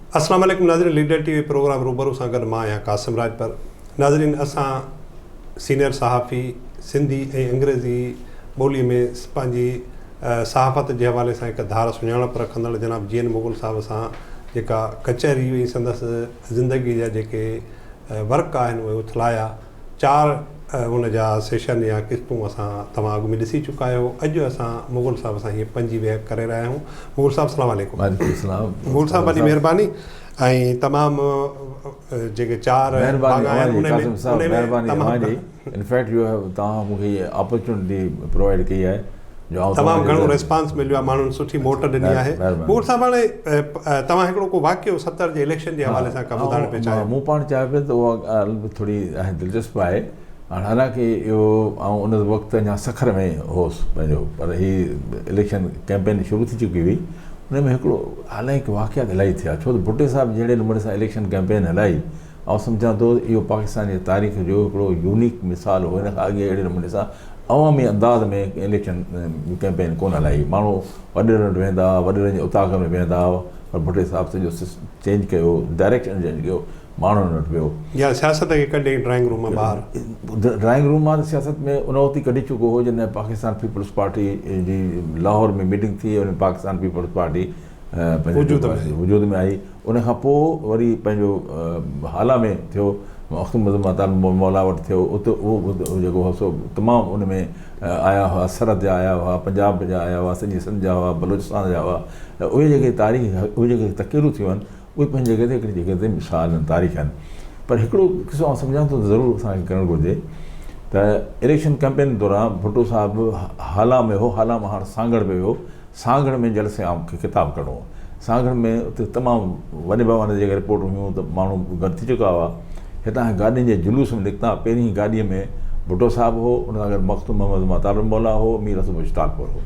अस्सलाम वालेकुम नाज़रीन, लीडर टीवी प्रोग्राम रूबरू सां गॾु मां आहियां कासिम राजपर। नाज़रीन, असां सीनियर सहाफ़ी सिंधी ऐं अंग्रेज़ी ॿोलीअ में पंहिंजी सहाफ़त जे हवाले सां हिकु धार सुञाणप रखंदड़ जनाब जी एन मुग़ल साहिब सां जेका कचहरी हुई संदसि ज़िंदगी जा जेके वर्क आहिनि उहे उथलाया। 4 उन जा सेशन या क़िस्तूं असां तव्हां अॻु में ॾिसी चुका आहियो। अॼु असां मुग़ल साहिब सां हीअ 5 वेह करे रहिया आहियूं। मुग़ल साहिब अस्सलाम वालेकुम। मुग़ल साहिब वॾी महिरबानी ऐं तमामु जेके 4 इनफैक्ट तव्हां मूंखे अपॉर्चुनिटी प्रोवाइड कई आहे, तमामु घणो रिस्पॉन्स मिलियो आहे, माण्हुनि सुठी मोट ॾिनी आहे। मुग़ल साहिब, हाणे तव्हां हिकिड़ो को वाक़ियो 70 जे इलेक्शन जे हवाले सां ॿुधाइण पिया चाहियो। मूं पाण चाहियां पियो त उहा ॻाल्हि थोरी दिलचस्प आहे। हालांकि इहो आउं उन वक़्तु अञा सखर में हुउसि पंहिंजो, पर हीअ इलेक्शन कैंपेन शुरू थी चुकी हुई। उन में हिकिड़ो हालांकि वाक़ियात इलाही थिया, छो त भुट्टे साहिब जहिड़े नमूने सां इलेक्शन कैंपेन हलाई, ऐं सम्झां थो इहो पाकिस्तान जी तारीख़ जो हिकिड़ो यूनिक मिसाल हो। हिन खां अॻे अहिड़े नमूने सां अवामी अंदाज़ में इलेक्शन कैंपेन कोन हलाई। माण्हू वॾेरनि वटि वेंदा, वॾेरनि जे उताक में वेंदा, पर भुट्टे साहिब सॼो चेंज कयो, डायरेक्शन चेंज कयो, माण्हुनि वटि वियो या सियासत खे कढी ड्राइंग रूम मां ॿाहिरि। ड्राइंग रूम मां सियासत में उन वक़्तु ई कढी चुको हो जॾहिं पाकिस्तान पीपल्स पार्टी जी लाहौर में मीटिंग थी, उन पाकिस्तान पीपल्स पार्टी वजूद में आई। उन खां पोइ वरी पंहिंजो हाला में थियो, मख़्तूम मौला वटि थियो। उते उहो जेको हो सो तमामु उन में आया हुआ, सरहद जा आया हुआ, पंजाब जा आया हुआ, सॼी सिंध जा हुआ, बलूचिस्तान जा हुआ। उहे जेके तारीख़, उहे जेके तक़रीरूं थियूं आहिनि, उहे पंहिंजी जॻह ते हिकिड़ी जॻह ते मिसाल आहिनि, तारीख़ आहिनि। पर हिकिड़ो किसो आउं सम्झां थो त ज़रूरु असांखे करणु घुरिजे त इलेक्शन कैंपेन दौरान भुट्टो साहिबु हाला में हो, हाला मां हाणे सांगड़ में वियो। सांगड़ में जलसे आम खे किताबु कढो। सांगड़ में उते तमामु वॾे भॻवान जी जेके रिपोर्टूं हुयूं त माण्हू गॾु थी चुका हुआ। हितां गाॾियुनि जे जुलूस में निकिता। पहिरीं गाॾीअ में भुट्टो साहिबु हो, उन सां गॾु मख़्तूम मोहम्मद मातार मौला हो, मीर असद मुश्ताक़पुर हो।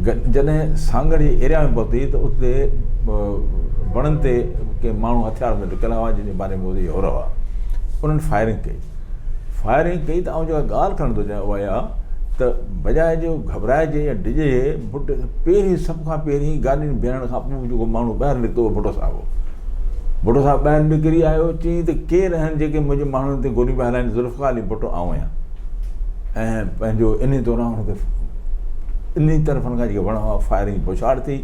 जॾहिं सांगड़ जी एरिया में पहुती त उते वणनि ते के माण्हू हथियार में ढुकियल हुआ, जंहिंजे बारे में उहे और हुआ। उन्हनि फायरिंग कई त आउं जेका ॻाल्हि करणु थो चाहियां उहा इहा त बजाए जो घबराइजे या डिॼे, पहिरीं सभ खां पहिरीं गाॾियुनि बीहण खां पोइ जेको माण्हू ॿाहिरि निकितो उहो भुट्टो साहिबु हो। भुट्टो साहिबु ॿाहिरि निकिरी आयो, चई त केरु आहिनि जेके मुंहिंजे माण्हुनि ते गोलियूं पिया हलाइनि? ज़ुल्फ़कार अली भुट्टो आउं आहियां। ऐं पंहिंजो इन दौरान हुनखे इन तरफ़नि खां जेके वण हुआ फायरिंग पुछाड़ थी।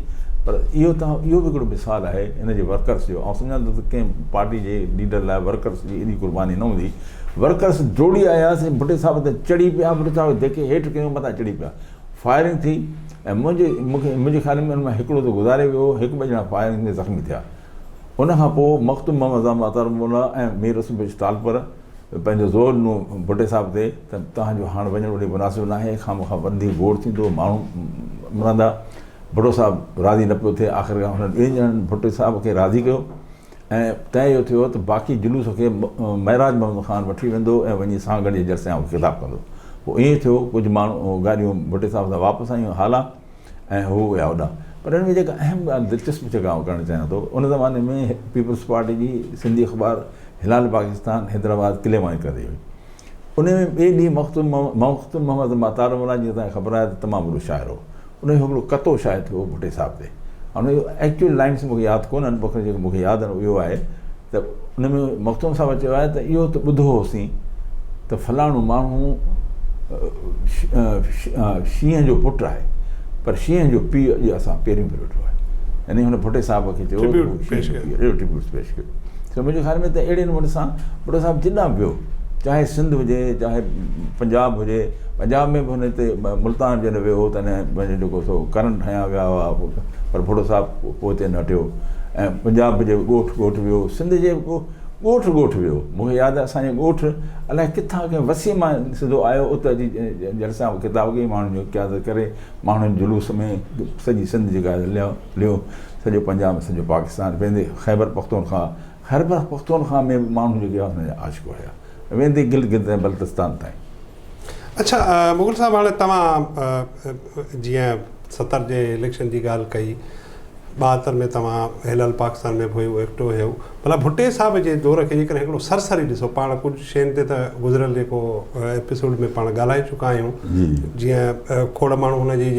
पर इहो बि हिकिड़ो मिसाल आहे हिन जे वर्कर्स जो। ऐं सम्झां थो त कंहिं पार्टी जे लीडर लाइ वर्कर्स जी एॾी कुर्बानी न हूंदी। वर्कर्स जोड़ी आयासीं, भुट्टे साहिब ते चढ़ी पिया, भुट्टे साहिब जेके हेठि कयूं मथां चढ़ी पिया, फायरिंग थी। ऐं मुंहिंजे ख़्याल में हुन मां हिकिड़ो त गुज़ारे वियो, 1-2 ॼणा फायरिंग में ज़ख़्मी थिया। उन खां पोइ मख़्तूम मोहम्मद मातार मौला ऐं मीर असद मुश्ताक़पुर पंहिंजो ज़ोर ॾिनो भुट्टे साहिब ते त तव्हांजो हाणे वञणु ओॾे मुनासिबु न आहे, खां वधीक गोड़ थींदो, माण्हू मरंदा। भुट्टो साहिबु राज़ी न पियो थिए। आख़िरकार हुननि 2 ॼणनि भुट्टे साहिब खे राज़ी कयो ऐं तय इहो थियो त बाक़ी जुलूस खे महराज मोहम्मद ख़ान वठी वेंदो ऐं वञी सांगड़ जे जलसे आउं ख़िताबु कंदो। पोइ ईअं थियो, कुझु माण्हू गाॾियूं भुट्टे साहिब सां वापसि आयूं हाला ऐं हू विया होॾां। पर हिन में जेका अहम ॻाल्हि दिलचस्प जेका आउं करणु चाहियां थो, उन ज़माने में पीपल्स पार्टी जी सिंधी अख़बार हिलाल पाकिस्तान हैदराबाद किले मां निकिरंदी हुई। उन में ॿिए ॾींहुं मख़्तूम मोहम्मद मातार मौला जी तव्हांखे ख़बर आहे त तमामु वॾो शाइर हो। उनजो हिकिड़ो कतो शाइर थियो भुट्टे साहिब ते। हुन जो एक्चुअल लाइन्स मूंखे यादि कोन्हनि, पर जेको मूंखे यादि आहिनि इहो आहे त उन में मख़्तूम साहिबु चयो आहे त इहो त ॿुधो होसीं त फलाणो माण्हू शींहं जो पुटु आहे, पर शींहं जो पीउ इहो असां पहिरियों भेरो ॾिठो आहे। यानी हुन भुट्टे साहिब खे चयो ट्रिब्यूट पेश कयो। त मुंहिंजे ख़्याल में त अहिड़े नमूने सां भुट्टो साहिबु जितां वियो, चाहे सिंध हुजे चाहे पंजाब हुजे। पंजाब में बि हुन ते मुल्तान जॾहिं वियो हो तॾहिं पंहिंजो जेको सो करंट हयां विया हुआ, पर भुट्टो साहिबु पोइ हिते न हटियो। ऐं पंजाब जे ॻोठ वियो, सिंध जे ॻोठ वियो। मूंखे यादि आहे असांजे ॻोठ अलाए किथां कंहिं वसीअ मां सिधो आयो, उते अची जलसा किताब कई, माण्हुनि जो क़यादत करे माण्हुनि जुलूस में सॼी सिंध जेका लियो, सॼो पंजाब, सॼो पाकिस्तान, वेंदे ख़ैबर पख्तूनख्वा में माण्हू जेके आहे हुनजा आशिक़ हुया, वेंदे गिलगित ऐं बल्तिस्तान ताईं। अच्छा मुग़ल साहिब, हाणे तव्हां जीअं 70 जे इलेक्शन जी ॻाल्हि कई, 72 में तव्हां हिलाल पाकिस्तान में बि हुयो, एक्टिव हुयो। भला भुट्टे साहिब जे दौर खे जेकॾहिं हिकिड़ो सरसरी ॾिसो, पाण कुझु शयुनि ते त गुज़िरियल जेको एपिसोड में पाण ॻाल्हाए चुका आहियूं। जीअं खोड़ माण्हू हुनजी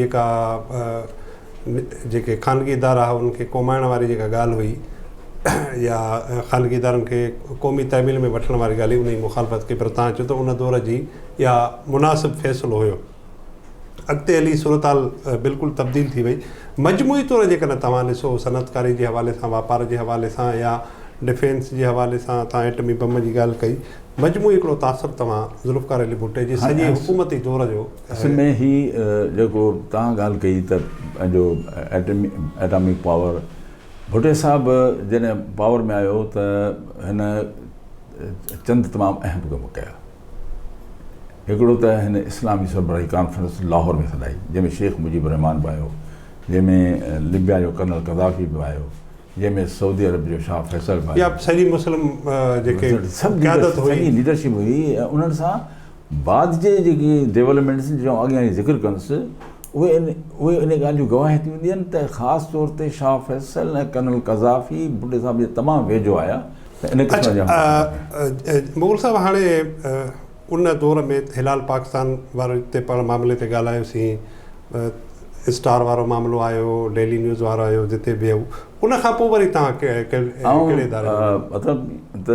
जेके ख़ानगी इदारा हुआ उनखे कोमाइण वारी जेका ॻाल्हि हुई, या ख़ानगी इदारनि खे क़ौमी तहमील में वठण वारी ॻाल्हि उन जी मुखालफ़त कई, पर तव्हां चओ त उन दौर जी इहा मुनासिबु फ़ैसिलो हुयो। अॻिते हली सूरताल बिल्कुलु तब्दील थी वई। मजमूई तौर जेकॾहिं तव्हां ॾिसो सनअतकारी जे हवाले सां, वापार जे हवाले सां या डिफेंस जे हवाले सां, तव्हां एटमी बम जी ॻाल्हि कई, मजमूई हिकिड़ो तासुरु तव्हां ज़ुल्फ़िकार अली भुट्टे जे सॼे हुकूमती दौर जो असल में ही जेको तव्हां ॻाल्हि कई त पंहिंजो एटॉमिक पावर, भुट्टे साहिबु जॾहिं पावर में आयो त हिन चंद तमामु अहम कम कया। हिकिड़ो त हिन इस्लामी सरबराही कॉन्फ्रेंस लाहौर में सॾाई, जंहिंमें शेख मुजीब रहमान बि आयो, जंहिंमें लिबिया जो कर्नल कज़ाफ़ी बि आयो, जंहिंमें सऊदी अरब जो शाह फैसल बि आयो, सॼी मुस्लिम जेके सॼी लीडरशिप हुई। उन्हनि सां बाद जे जेकी डेवलपमेंट्स जो अॻियां जी ज़िक्र कंदुसि, उहे इन ॻाल्हि जूं गवाही थी वेंदियूं आहिनि त ख़ासि तौर ते शाह फैसल ऐं कर्नल कज़ाफ़ी भुट्टे साहिब जे तमामु वेझो आया। त इन क़िस्म जा मुग़ल साहिबु हाणे उन दौर में हिलाल पाकिस्तान वारे ते पाण मामले ते ॻाल्हायोसीं, स्टार वारो मामिलो आयो, डेली न्यूज़ वारो आयो, जिते बि उन खां पोइ वरी तव्हां मतिलबु त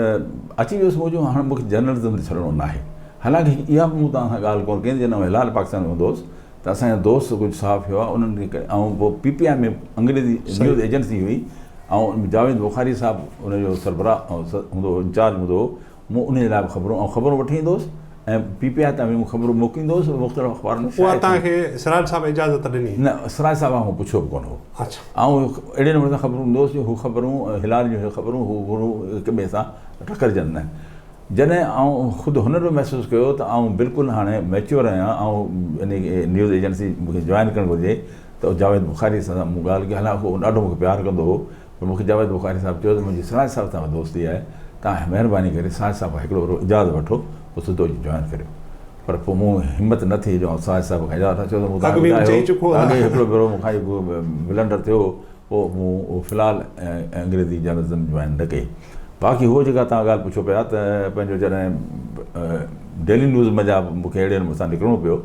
अची वियुसि मुंहिंजो। हाणे मूंखे जर्नलिज़म ते छॾिणो न आहे। हालांकि इहा मूं तव्हां सां ॻाल्हि कोन कई, जॾहिं हिलाल पाकिस्तान में हूंदो हुउसि त असांजा दोस्त कुझु साफ़ हुआ, उन्हनि खे ऐं पोइ PPI में अंग्रेज़ी न्यूज़ एजेंसी हुई, ऐं जावेद बुखारी साहिबु उनजो सरबराह हूंदो, इंचार्ज हूंदो हो। मूं उन जे लाइ ख़बरूं वठी ईंदो हुउसि ऐं PPI तां मूं ख़बरूं मोकिलींदो हुउसि मुख़्तलिफ़ अख़बारनि में। उहा तव्हांखे सिराज साहिबु इजाज़त ॾिनी? न, सिराज साहिब खां पुछियो बि कोन हो। अच्छा। ऐं अहिड़े नमूने सां ख़बरूं ॾींदो हुउसि, हू ख़बरूं हिलाल जूं ख़बरूं हू हिक ॿिए सां टकरजनि न। जॾहिं आउं ख़ुदि हुनर बि महसूसु कयो त आउं बिल्कुलु हाणे मैच्योर आहियां, ऐं इन न्यूज़ एजेंसी मूंखे जॉइन करणु घुरिजे, त जावेद बुखारी सां मूं ॻाल्हि कई। हालांकि उहो ॾाढो मूंखे प्यारु कंदो हो, पर मूंखे जावेद बुखारी साहिबु चयो त मुंहिंजी सिराज साहिब सां दोस्ती आहे, तव्हां महिरबानी करे सिराज साहिब खां हिकिड़ो इजाज़त वठो, पोइ सिधो जॉइन करियो। पर पोइ मूं हिमत न थी, जो सिराज साहिब खां इजाज़त चयो त मूं हिकिड़ो भेरो मूंखां मिलंदड़ थियो, पोइ मूं फ़िलहालु अंग्रेज़ी जर्नलिज़म जॉइन न कई। बाक़ी उहो जेका तव्हां ॻाल्हि पुछो पिया त पंहिंजो जॾहिं डेली न्यूज़ में जा मूंखे अहिड़े नमूने सां निकिरणो पियो,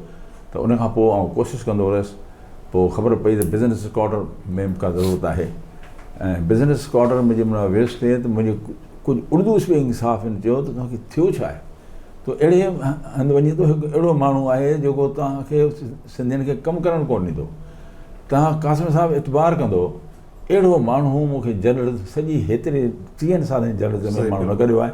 त उनखां पोइ आउं कोशिशि कंदो हुयुसि। पोइ ख़बर पई त बिज़नेस स्क्वाडर में का ज़रूरत आहे, ऐं बिज़नेस स्क्वाडर में जंहिंमहिल वियुसि थिए त मुंहिंजे कुझु उर्दू स्पीकिंग स्टाफ चयो त तव्हांखे थियो छा आहे? त अहिड़े हंधि वञे थो, हिकु अहिड़ो माण्हू आहे जेको तव्हांखे सिंधियुनि खे कमु करणु कोन ॾींदो, तव्हां क़ासिम साहिबु इतबार कंदो, अहिड़ो माण्हू मूंखे जर्नलिज़म सॼी हेतिरे 30 सालनि जी जर्नलिज़म में माण्हू न गॾियो आहे।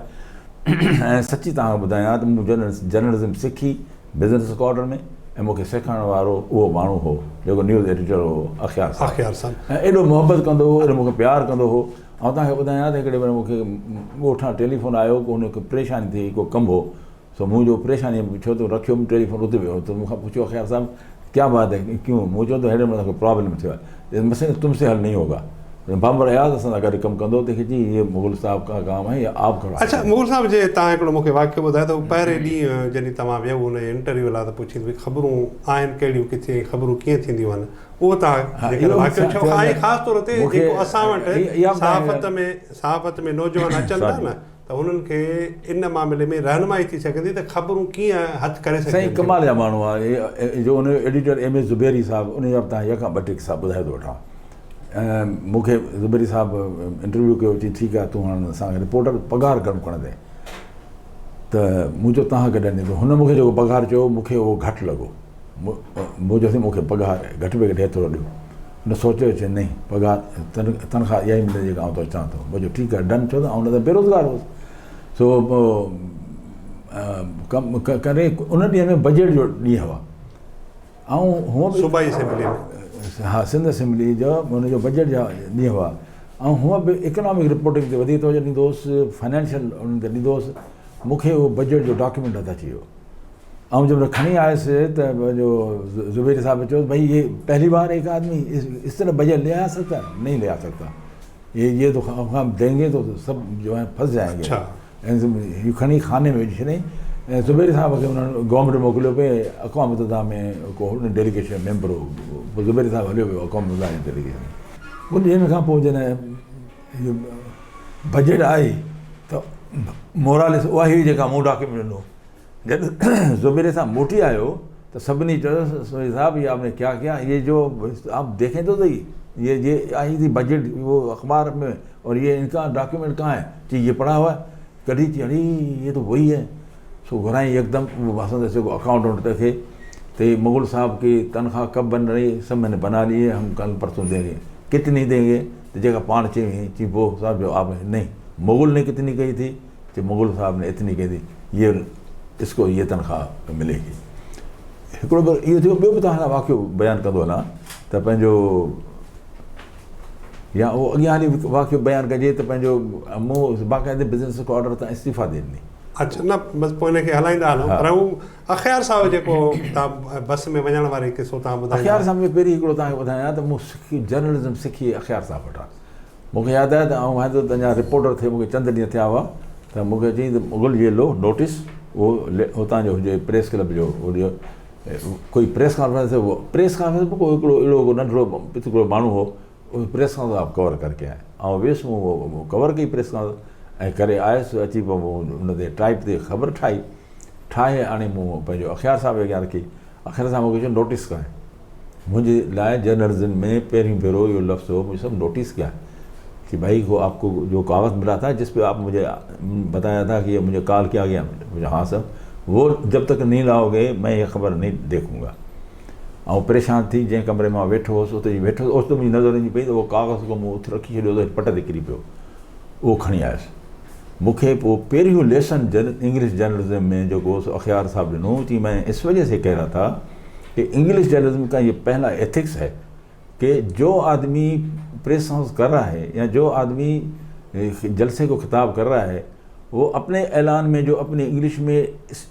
ऐं सची तव्हांखे ॿुधायां त मूं जर्नलिज़म सिखी बिज़नेस स्क्वाडर में, ऐं मूंखे सेखारण वारो उहो माण्हू हो जेको न्यूज़ एडिटर हो, अख़ियार साहिबु। ऐं एॾो मोहबत कंदो हो, एॾो मूंखे प्यारु कंदो हो। ऐं तव्हांखे ॿुधायां त हिकिड़े भेरे मूंखे ॻोठां टेलीफोन आयो, को हुनखे परेशानी थी, को कमु हो, सो मुंहिंजो परेशानी छो त रखियो टेलीफोन उते वियो, त मूंखां पुछियो अख़ियार साहिबु क्या बात है, क्यों? मूं चयो त हेॾे मूंखे प्रॉब्लम थियो आहे, मसइला तुमसे हल नहीं होगा। बाबर आयाज़ असां सां गॾु कमु कंदो, तंहिंखे जी इहे मुग़ल साहिब का काम आहे, या आप करो। अच्छा, मुग़ल साहिब जे तव्हां हिकिड़ो मूंखे वाक़ियो ॿुधायो त पहिरें ॾींहुं जॾहिं तव्हां वियो हुन इंटरव्यू लाइ, त पुछी भई ख़बरूं आहिनि कहिड़ियूं, किथे ख़बरूं कीअं थींदियूं आहिनि, उहो तव्हां वाक़ियो छो आहे? ख़ासि तौर ते जेको असां वटि सहाफ़त में नौजवान अचनि था न, त उन्हनि खे इन मामले में रहनुमाई थी सघंदी त ख़बरूं कीअं हथु करे सघनि। साईं कमाल जा माण्हू आहे, जो उन एडिटर MS ज़ुबैरी साहिबु, उन जा तव्हां यका ॿ टे किसा ॿुधाए थो वठां। मूंखे ज़ुबैरी साहिबु इंटरव्यू कयो, चई ठीकु आहे, तूं हाणे असांखे रिपोर्टर पघार घणो खणंदे, त मूं चयो तव्हां कॾहिं ॾींदो? हुन मूंखे जेको पघार चयो, मूंखे उहो घटि लॻो। मूं चयोसीं मूंखे पघार घटि में घटि एतिरो ॾियो। हुन सोचियो, चए नहीं पघार तनख़्वाह इहा ई मिले जेका आउं तो अचां थो। मुंहिंजो ठीकु आहे, डन छो त आउं न त बेरोज़गार हुउसि। सो कमु करे उन ॾींहं में बजट जो ॾींहुं हुआ, ऐं हूअं सूबाई असेंबली में, हा, सिंध असेंबली जो हुनजो बजट जा ॾींहुं हुआ, ऐं हूअं बि इकनॉमिक रिपोर्टिंग ते वधीक तवजो ॾींदो हुउसि, फाइनेंशियल उन्हनि ते ॾींदो हुउसि। मूंखे उहो बजट जो डॉक्यूमेंट हथ अची वियो, ऐं जब खणी आयुसि त जो ज़ुबैरी साहब चयो भाई ये पहली बार एक आदमी इस तरह बजट ले आ सकता है? नहीं ले आ सकता, ये तो हम देंगे तो सब जो है फंस जाएंगे। ऐं खणी खाने में विझी छॾियईं। ऐं ज़ुबैरी साहिब खे उन्हनि गवर्नमेंट मोकिलियो पिए, अक़वाम मुतहिदा में को हुन डेलीगेशन मेंबर हो, पोइ ज़ुबैरी साहिबु हलियो वियो अक़वाम मुतहिदा जी डेलीगेशन। उन ॾींहं खां पोइ जॾहिं बजट आई त मोरालिस उहा ई जेका मूं डॉक्यूमेंट ॾिनो। जॾहिं ज़ुबैरी साहिबु मोटी आयो त सभिनी चयो साहब ये आपने क्या किया, ये जो आप देखें तो सही, ये आई थी बजट वो अखबार में, और ये इनका डॉक्यूमेंट कहाँ है जी, ये पढ़ा हुआ है कढ़ी थी, अरे ये तो वही है। सो घुराई एकदम वो भाषण जैसे अकाउंट थे तो मुगल साहब की तनख्वाह कब बन रही, सब मैंने बना लिए, हम कल परसों देंगे, कितनी देंगे, तो जगह 5 चई वो साहब जो आप नहीं, मुगल ने कितनी कही थी, जो मुगल साहब ने इतनी कही थी, ये इसको ये तनख्वाह मिलेगी। हिकिड़ो इहो थियो। ॿियो बि तव्हां वाक़ियो बयानु कंदो हलां त पंहिंजो, या उहो अॻियां हली वाक़ियो बयानु कजे त पंहिंजो मूं बाक़ाइदे बिज़नेस को ऑर्डर तां इस्तीफ़ा ॾे ॾिनी। अच्छा, न बसि पोइ हिनखे हलाईंदा हलूं। पर हू अख़ियार साहिब जेको तव्हां बस में वञण वारी किसो तव्हां ॿुधायो, अख़ियार साहिब में पहिरीं हिकिड़ो तव्हांखे ॿुधायां त मूं सिखी जर्नलिज़म सिखी अख़ियार साहिब वटां। मूंखे यादि आहे त आउं वांदो त अञा रिपोर्टर थिए, मूंखे चंद ॾींहं थिया हुआ, त मूंखे चई त मुगल ये लो नोटिस, उहो हुतां जो हुजे प्रेस क्लब जो, उहो कोई प्रेस कॉन्फ्रेंस, वो प्रेस कॉन्फ्रेंस में कोई हिकिड़ो अहिड़ो नंढिड़ो हिकिड़ो माण्हू हो, उहो प्रेस कॉन्फ्रेंस आप कवर करके आया, ऐं वियुसि मूं कवर कई प्रेस कॉन्फ्रेंस ऐं करे आयुसि, अची पोइ हुन ते टाइप ते ख़बर ठाहे हाणे मूं पंहिंजो अख़ियार साहिब अॻियां रखी। अख़ियार साहिब मूंखे चयो नोटिस कया। मुंहिंजे लाइ जर्नलिज़म में पहिरीं भेरो इहो लफ़्ज़ हो, मुझे सब नोटिस किया कि भाई वो आपको जो कागज़ मिला था जिस पे आप मुझे बताया था कि ये मुझे कॉल किया गया, मुझे हाँ सर, वो जब तक नहीं लाओगे मैं ये ख़बर नहीं देखूँगा। ऐं परेशान थी जंहिं कमरे में वेठो हुउसि उते वेठो हुउसि, त मुंहिंजी नज़र ईंदी पई त उहो कागज़ को मूं उते रखी छॾियो त पट ते किरी पियो, उहो खणी आयुसि। मूंखे पोइ पहिरियों लेसन इंग्लिश जर्नलिज्म में जो को अख़ियार साहब ॾिनो कि मैं इस वजह से कह रहा था कि इंग्लिश जर्नलिज्म का ये पहला एथिक्स है कि जो आदमी प्रेस कॉन्फ्रेंस कर रहा है या जो आदमी जलसे को खिताब कर रहा है, वो अपने ऐलान में जो अपने इंग्लिश में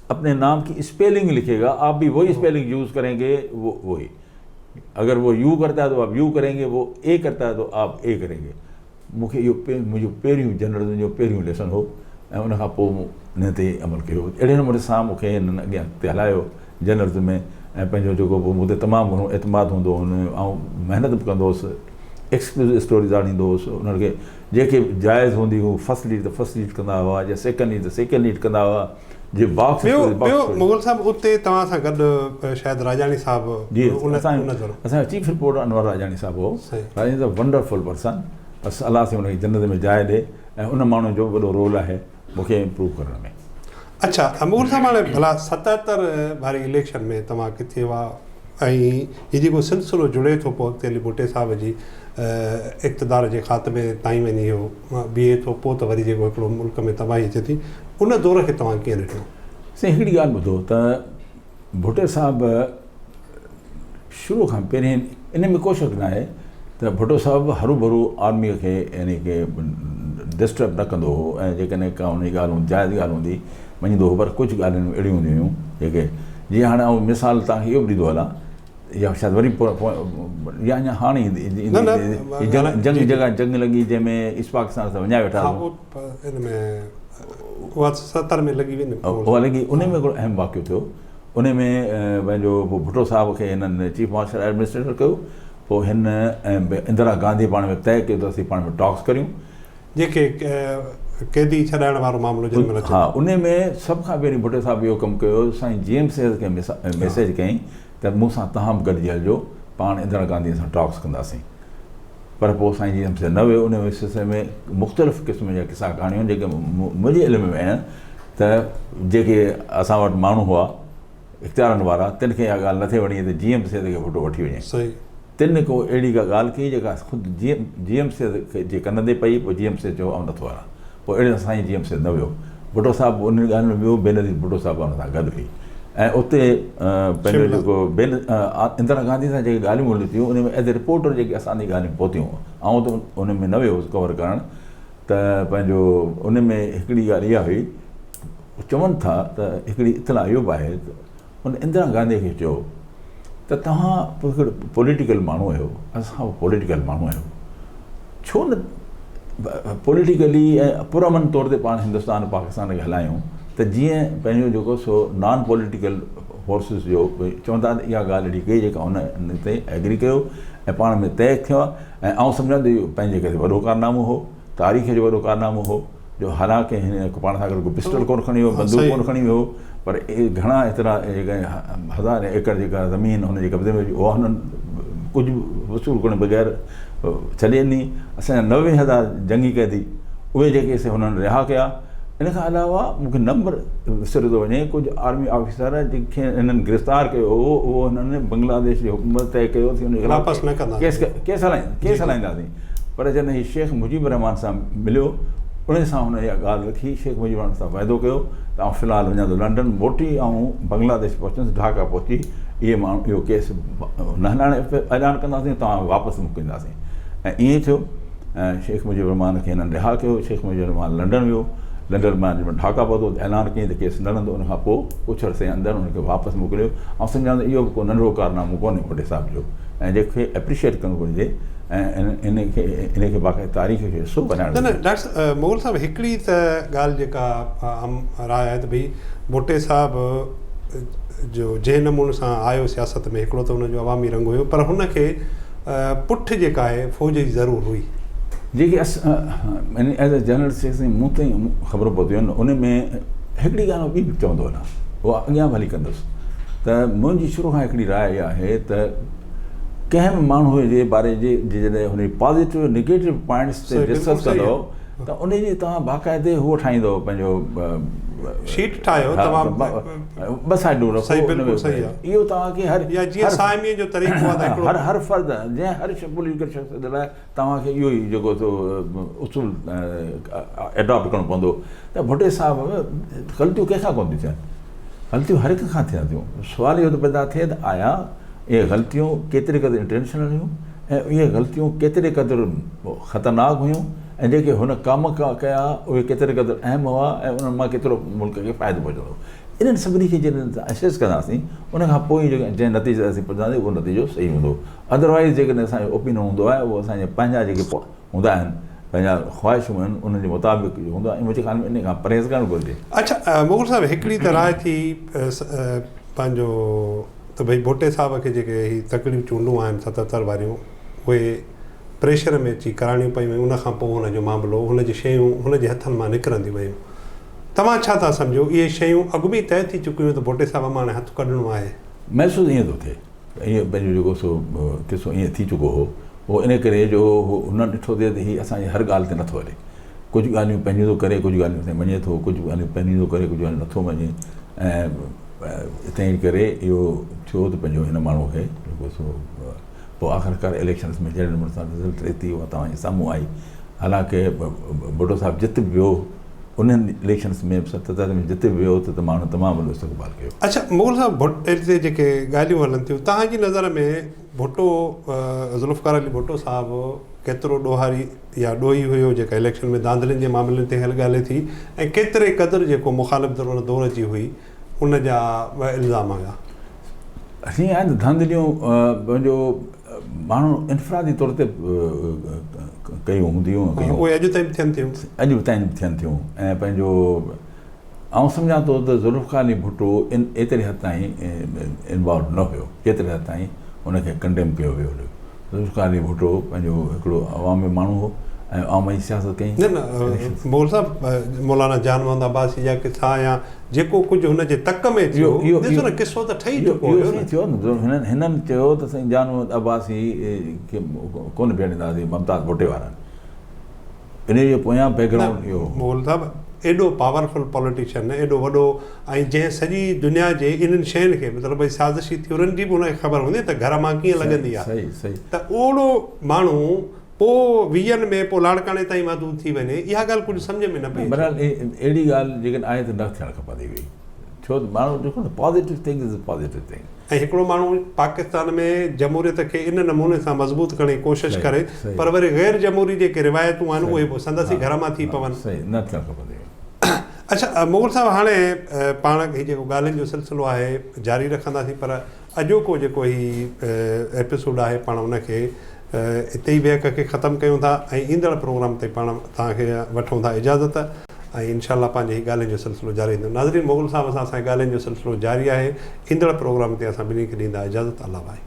अपने नाम की स्पेलिंग लिखेगा, आप भी वही स्पेलिंग यूज़ करेंगे, वो वही। अगर वो यू करता है तो आप यू करेंगे, वो ए करता है तो आप ए करेंगे। मूंखे इहो मुंहिंजो पहिरियों जर्नलिज़म जो पहिरियों लेसन हो, ऐं उन खां पोइ मूं इन ते अमल कयो। अहिड़े नमूने सां मूंखे हिननि अॻियां ते हलायो जर्नलिज़म में, ऐं पंहिंजो जेको पोइ मूं ते तमामु घणो एतमाद हूंदो हुन, ऐं महिनत बि कंदो हुउसि, एक्सक्लूसिव स्टोरीज़ आणींदो हुउसि। उन्हनि खे जेके जाइज़ हूंदी हुई फर्स्ट लीड त फर्स्ट लीड कंदा हुआ, या सेकेंड लीड त सेकेंड लीड कंदा हुआ। जे बॉक्स मुगल साहब उते तव्हां सां गॾु शायदि राजाणी साहिबु जी, असांजो चीफ रिपोर्टर अनवर राजाणी साहिबु हो। राजाणी साहिबु वंडरफुल पर्सन, बसि अलाह से हुनखे जन्नत में जाइ ॾे, ऐं उन माण्हू जो वॾो रोल आहे मूंखे इम्प्रूव करण में। अच्छा, मुगल साहब हाणे भला 77 वारी इलेक्शन में तव्हां किथे हुआ, ऐं हीअ जेको सिलसिलो जुड़े थो पोइ अॻिते हली भुट्टे साहिब जी इक़्तिदार जे ख़ात्मे ताईं वञी वियो बीहे थो, पोइ त वरी जेको हिकिड़ो मुल्क में तबाही अचे थी, उन दौर खे तव्हां कीअं ॾिठो? साईं हिकिड़ी ॻाल्हि ॿुधो त भुट्टे साहिबु शुरू खां पहिरीं इन में को शक न आहे त भुट्टो साहिबु हरू भरू आर्मीअ खे यानी की डिस्टर्ब न कंदो हो, ऐं जेकॾहिं का हुन जी ॻाल्हि हूंदी जाइज़ ॻाल्हि हूंदी मञींदो हो। पर कुझु ॻाल्हियूं अहिड़ियूं हूंदियूं हुयूं जेके जीअं हाणे ऐं मिसाल तव्हांखे इहो बि ॾींदो हलां, या शायदि वरी या अञा हाणे जंग लॻी जंहिंमें ईस्ट पाकिस्तान सां विञाए वेठा उहा लॻी। उन में हिकिड़ो अहम वाक़ियो थियो, उन में पंहिंजो पोइ भुट्टो साहिब खे हिननि चीफ मार्शल एडमिनिस्ट्रेटर कयो, पोइ हिन ऐं इंदिरा गांधी पाण में तइ कयो त असीं पाण में टॉक्स करियूं, जेके क़ैदी छॾाइण वारो मामिलो। हा, उन में सभ खां पहिरीं भुट्टे साहिबु इहो कमु कयो, साईं जेम्स खे मैसेज कयईं त मूंसां तव्हां बि गॾिजी हलिजो, पाण इंदिरा गांधी सां टॉक्स कंदासीं। पर पोइ साईं जेम्स न वियो। उन सिलसिले में मुख़्तलिफ़ क़िस्म जा किसा कहाणियूं जेके मुंहिंजे इल्म में आहिनि त जेके असां वटि माण्हू हुआ इख़्तियारनि वारा, तिन खे इहा ॻाल्हि नथे वणी त जी एम सी खे भुट्टो वठी वञे। तिन को अहिड़ी का ॻाल्हि कई जेका ख़ुदि जी एम सी जे कन ते पई, पोइ जी एम सी चयो ऐं नथो हलां, पोइ अहिड़े साईं जी एम सी न वियो। भुट्टो साहिबु उन ॻाल्हि में वियो, बेनज़ीर भुट्टो साहिबु हुन सां गॾु हुई, ऐं उते पंहिंजो जेको इंदिरा गांधी सां जेके ॻाल्हियूं ॿोलियूं थियूं उन में एज़ ए रिपोर्टर जेके असांजी ॻाल्हियूं पहुतियूं, ऐं त उन में न वियो कवर करणु, त पंहिंजो उन में हिकिड़ी ॻाल्हि इहा हुई, चवनि था त हिकिड़ी इतला इहो बि आहे उन इंदिरा गांधी खे चयो त तव्हां हिकिड़ो पॉलिटिकल माण्हू आहियो, असां पॉलिटिकल माण्हू आहियूं, छो न पॉलिटिकली ऐं पुरअमन तौर ते पाण हिंदुस्तान पाकिस्तान खे हलायूं, त जीअं पंहिंजो जेको सो नॉन पॉलिटिकल फोर्सिस जो चवंदा त इहा ॻाल्हि अहिड़ी कई जेका हुन ते एग्री कयो ऐं पाण में तइ थियो आहे। ऐं आउं सम्झां त इहो पंहिंजे करे वॾो कारनामो हो, तारीख़ जो वॾो कारनामो हो, जो हालांकि हिन पाण सां गॾु पिस्टल कोन खणी वियो, बंदूक कोन खणी वियो, पर घणा एतिरा जेका 1000 एकड़ जेका ज़मीन हुनजे कब्ज़े में, उहा हुननि कुझु वसूल करण बग़ैर छॾे ॾिनी असांजा 90,000 जंगी क़ैदी उहे जेके हुननि रिहा कया इन खां अलावा मूंखे नंबर विसरे थो वञे कुझु आर्मी ऑफिसर जंहिंखे हिननि गिरफ़्तार कयो हो उहो हुननि बांग्लादेश जी हुकूमत तइ कयो केस हलाईंदासीं पर जॾहिं हीउ शेख मुजीब रहमान सां मिलियो उन सां हुन इहा ॻाल्हि रखी शेख मुजीब रहमान सां वाइदो कयो त आउं फ़िलहालु वञा थो लंडन मोटी ऐं बांग्लादेश पहुचंदुसि ढाका पहुची इहे माण्हू इहो केस न हलाइण ऐलान कंदासीं तव्हां वापसि मोकिलींदासीं ऐं ईअं थियो शेख मुजीब रहमान खे हिननि रिहा कयो शेख मुजीब रहमान लंडन वियो लंडन मां ढाका पहुतो ऐलान कयईं त केस न हलंदो उनखां पोइ कुझु अरसे अंदरि हुनखे वापसि मोकिलियो ऐं सम्झां त इहो बि को नंढिड़ो कारनामो कोन्हे भुट्टे साहिब जो ऐं जंहिंखे एप्रिशिएट करणु घुरिजे ऐं इनखे बाक़ाइदा तारीख़ खे हिसो बनाइणु न डॉक्टर मोगल साहिबु हिकिड़ी त ॻाल्हि जेका आम राय आहे त भई भुट्टे साहिबु जो जंहिं नमूने सां आयो सियासत में हिकिड़ो त हुनजो अवामी रंग हुयो पर हुनखे पुठि जेका आहे फ़ौज जी ज़रूरु हुई जेकी एज़ अ जर्नलिस्ट मूं ताईं ख़बर पहुतियूं आहिनि उन में हिकिड़ी ॻाल्हि ॿी बि चवंदो न उहा अॻियां भली कंदुसि त मुंहिंजी शुरू खां हिकिड़ी राय इहा आहे त कंहिं बि माण्हूअ जे बारे जे जॾहिं हुन पॉज़िटिव नेगेटिव पॉइंट्स ते डिस्कस कंदो त उनजी तव्हां बाक़ाइदे उहो ठाहींदो पंहिंजो शीट ठाहियो ॿ साइडूं रखो इहो तव्हांखे हर फ़र्द जंहिं हर पॉलिटिकल शख़्स जे लाइ तव्हांखे इहो ई जेको उसूल एडॉप्ट करिणो पवंदो त भुट्टे साहिबु ग़लतियूं कंहिंखां कोन थियूं थियनि ग़लतियूं हर हिक खां थियनि थियूं सुवाल इहो त पैदा थिए त आया इहे ग़लतियूं केतिरे क़दुरु इंटेंशनल हुयूं ऐं इहे ग़लतियूं केतिरे क़दुरु ख़तरनाक हुयूं ऐं जेके हुन कम कया उहे केतिरे क़दुरु अहम हुआ ऐं उन्हनि मां केतिरो मुल्क खे फ़ाइदो पहुचंदो इन्हनि सभिनी खे जॾहिं एसेस कंदासीं उनखां पोइ जंहिं नतीजे असीं पहुचंदासीं उहो नतीजो सही हूंदो अदरवाइज़ जेकॾहिं असांजो ओपिनियन हूंदो आहे उहो असांजे पंहिंजा जेके हूंदा आहिनि पंहिंजा ख़्वाहिशूं आहिनि उन्हनि जे मुताबिक़ हूंदो आहे ऐं मुंहिंजे ख़्याल में इन खां परहेज़ करणु घुरिजे अच्छा मोगल साहिबु हिकिड़ी त राय थी पंहिंजो त भई भुट्टे साहिब खे जेके हीअ तकड़ियूं चूंडूं आहिनि 77 वारियूं उहे प्रेशर में अची कराइणियूं पयूं उनखां पोइ हुनजो मामिलो हुनजी शयूं हुनजे हथनि मां निकिरंदियूं वयूं तव्हां छा था सम्झो इहे शयूं अॻु में तइ थी चुकियूं त भुट्टे साहिब मां हाणे हथु कढणो आहे महसूसु ईअं थो थिए ईअं पंहिंजो जेको सो किसो ईअं थी चुको हो उहो इन करे जो हुन ॾिठो थिए त हीअ असांजी हर ॻाल्हि ते नथो हले कुझु ॻाल्हियूं पंहिंजियूं थो करे कुझु ॻाल्हियूं ते मञे थो कुझु ॻाल्हियूं पंहिंजियूं थो करे कुझु ॻाल्हियूं नथो मञे ऐं तंहिं करे इहो थियो त पंहिंजो हिन माण्हूअ खे जेको सो पोइ आख़िरकार इलेक्शन्स में जहिड़े नमूने सां रिज़ल्ट टे थी उहा तव्हांजे साम्हूं आई हालांकि भुट्टो साहिबु जित बि वियो उन्हनि इलेक्शन्स में 77 में जिते वियो त माण्हू तमामु वॾो इस्तक़बाल कयो अच्छा मोगल साहिबु भुट्टे ते जेके ॻाल्हियूं हलनि थियूं तव्हांजी नज़र में भुट्टो ज़ुल्फ़िकार अली भुट्टो साहिबु केतिरो ॾोहारी या ॾोही हुयो जेका इलेक्शन में धांधलियुनि जे मामलनि ते हल ॻाल्हि थी ऐं केतिरे क़दुरु जेको मुखालिफ़ दौर जी हुई उन जा इल्ज़ाम हुया हीअं आहे न धांधलियूं पंहिंजो माण्हू इनफ़रादी तौर ते कयूं हूंदियूं उहे अॼु ताईं थियनि थियूं अॼु ताईं थियनि थियूं ऐं पंहिंजो आउं सम्झां थो त ज़ुल्फ़िकार अली भुट्टो एतिरे हद ताईं इनवॉल्व न हुयो जेतिरे हद ताईं हुनखे कंडेम कयो वियो हुयो ज़ुल्फ़िकार अली भुट्टो पंहिंजो हिकिड़ो अवामी माण्हू हो ऐं आवामी सियासत कई न मोगल साहिबु मौलाना जान मोहम्मद अब्बासी जा किसा या जेको कुझु हुनजे तक में थियो ॾिसो न किसो त ठही चुको हुयो थियो न हिननि चयो त साईं जान मोहम्मद अब्बासी खे कोन बीहण ॾींदासीं मुमताज़ भुट्टे वारनि इन जे पोयां बैकग्राउंड इहो मोगल साहिबु एॾो पावरफुल पॉलिटिशियन एॾो वॾो ऐं जंहिं सॼी दुनिया जे इन्हनि शयुनि खे मतिलबु भई साज़िशी थियोरनि जी बि हुनखे ख़बर हूंदी त घर मां कीअं लॻंदी आहे सही सही त ओड़ो माण्हू पोइ वीहनि में पोइ लाड़काणे ताईं महदूद थी वञे इहा ॻाल्हि कुझु सम्झ में न पई बहरहाल अहिड़ी ॻाल्हि जेकॾहिं आहे त न थियणु खपंदी हुई छो त माण्हू जेको न positive thing is positive thing ऐं हिकिड़ो माण्हू पाकिस्तान में जमहूरियत खे इन नमूने सां मज़बूत करण जी कोशिशि करे पर वरी गैर जमहूरी जेके रिवायतूं आहिनि उहे पोइ संदसि घर मां थी पवनि सही न थियणु खपंदी हुई अच्छा मोगल साहिबु हाणे पाण हीउ जेको ॻाल्हियुनि जो सिलसिलो आहे जारी रखंदासीं पर अॼोको जेको हीउ एपिसोड आहे पाण उनखे हिते ई वेहक खे ख़तमु कयूं था ऐं ईंदड़ प्रोग्राम ते पाण तव्हांखे वठूं था इजाज़त ऐं इनशाला पंहिंजे हीउ ॻाल्हियुनि जो सिलसिलो जारी ईंदो नाज़रीन मोगल साहिब सां असांजे ॻाल्हियुनि जो सिलसिलो जारी आहे ईंदड़ प्रोग्राम ते असां ॿिन्ही खे ॾींदा इजाज़त अल्लाह भाई